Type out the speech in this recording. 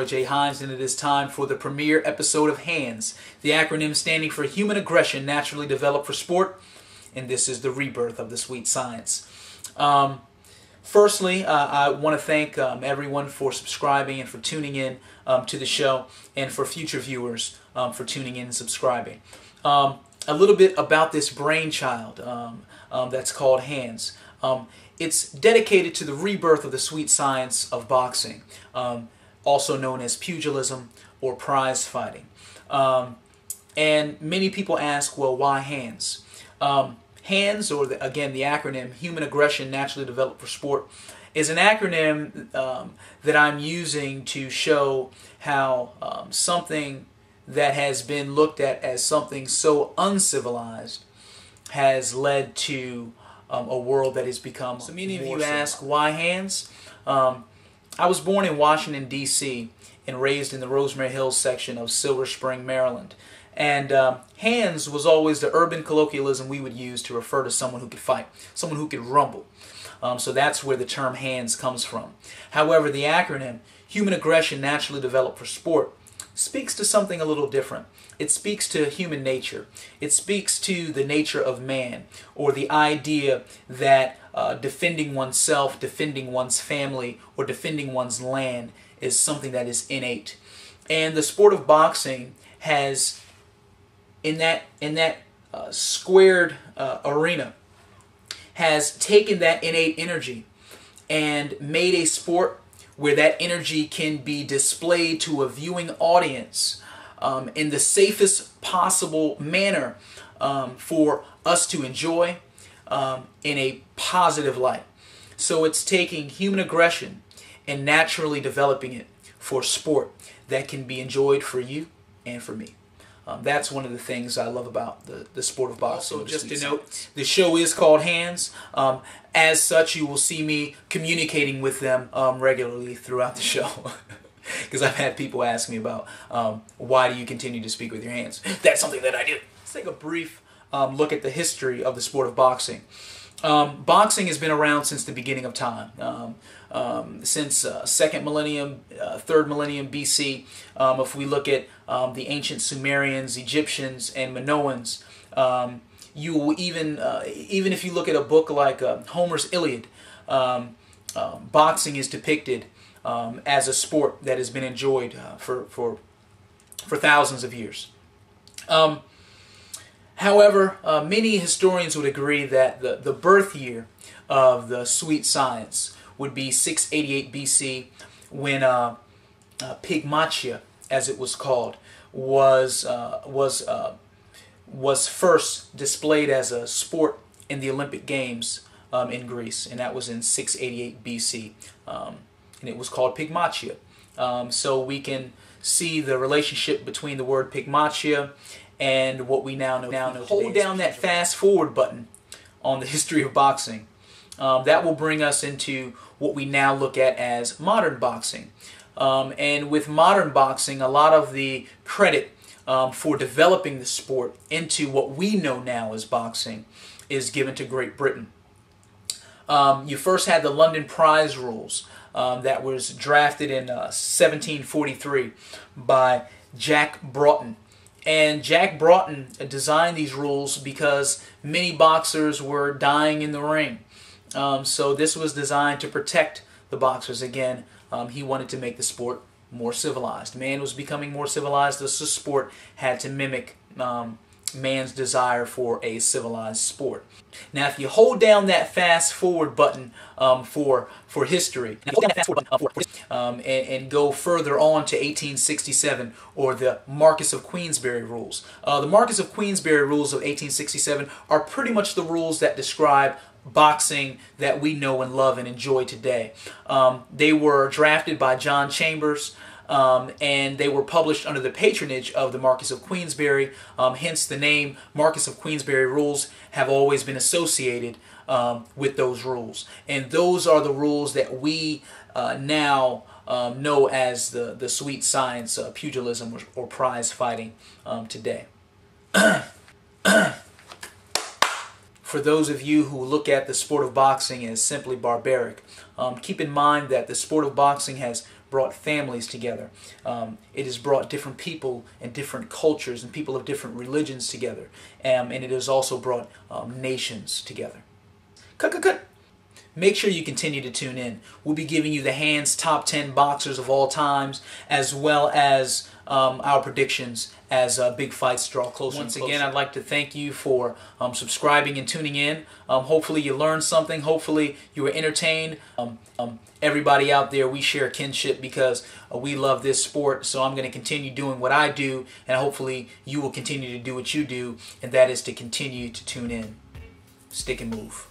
boy Jay Hines, and it is time for the premiere episode of H.A.N.D.S, the acronym standing for Human Aggression Naturally Developed for Sport, and this is the rebirth of the sweet science. Firstly, I want to thank everyone for subscribing and for tuning in to the show, and for future viewers for tuning in and subscribing. A little bit about this brainchild that's called H.A.N.D.S. It's dedicated to the rebirth of the sweet science of boxing, also known as pugilism or prize fighting. And many people ask, well, why H.A.N.D.S? H.A.N.D.S, or again the acronym Human Aggression Naturally Developed for Sport, is an acronym that I'm using to show how something that has been looked at as something so uncivilized has led to a world that has become. So many of you ask, why H.A.N.D.S? I was born in Washington, D.C. and raised in the Rosemary Hills section of Silver Spring, Maryland. And H.A.N.D.S was always the urban colloquialism we would use to refer to someone who could fight, someone who could rumble. So that's where the term H.A.N.D.S comes from. However, the acronym Human Aggression Naturally Developed for Sport speaks to something a little different. It speaks to human nature. It speaks to the nature of man, or the idea that defending oneself, defending one's family, or defending one's land is something that is innate. And the sport of boxing has, in that squared arena, has taken that innate energy and made a sport where that energy can be displayed to a viewing audience in the safest possible manner for us to enjoy in a positive light. So it's taking human aggression and naturally developing it for sport that can be enjoyed for you and for me. That's one of the things I love about the sport of boxing. Also, just to note, the show is called H.A.N.D.S. As such, you will see me communicating with them regularly throughout the show. Because I've had people ask me about why do you continue to speak with your hands? That's something that I do. Let's take a brief look at the history of the sport of boxing. Boxing has been around since the beginning of time. Since second millennium, third millennium BC. If we look at the ancient Sumerians, Egyptians, and Minoans, you will even if you look at a book like Homer's Iliad, boxing is depicted as a sport that has been enjoyed for thousands of years. However, many historians would agree that the birth year of the sweet science would be 688 BC, when Pygmachia, as it was called, was first displayed as a sport in the Olympic Games in Greece, and that was in 688 BC, and it was called Pygmachia. So we can see the relationship between the word Pygmachia and what we now know. Hold down that fast forward button on the history of boxing. That will bring us into what we now look at as modern boxing. And with modern boxing, a lot of the credit for developing the sport into what we know now as boxing is given to Great Britain. You first had the London Prize Rules that was drafted in 1743 by Jack Broughton. And Jack Broughton designed these rules because many boxers were dying in the ring. So this was designed to protect the boxers. Again, he wanted to make the sport more civilized. Man was becoming more civilized. The sport had to mimic man's desire for a civilized sport. Now, if you hold down that fast forward button for history, and go further on to 1867, or the Marquess of Queensberry rules. The Marquess of Queensberry rules of 1867 are pretty much the rules that describe boxing that we know and love and enjoy today. They were drafted by John Chambers, and they were published under the patronage of the Marquess of Queensberry. Hence the name Marquess of Queensberry rules have always been associated with those rules. And those are the rules that we now know as the sweet science pugilism or prize fighting today. For those of you who look at the sport of boxing as simply barbaric, keep in mind that the sport of boxing has brought families together. It has brought different people and different cultures and people of different religions together. And it has also brought nations together. Cut. Make sure you continue to tune in. We'll be giving you the H.A.N.D.S top 10 boxers of all times, as well as our predictions as big fights draw closer. Once again, I'd like to thank you for subscribing and tuning in. Hopefully you learned something. Hopefully you were entertained. Everybody out there, we share kinship because we love this sport. So I'm going to continue doing what I do, and hopefully you will continue to do what you do, and that is to continue to tune in. Stick and move.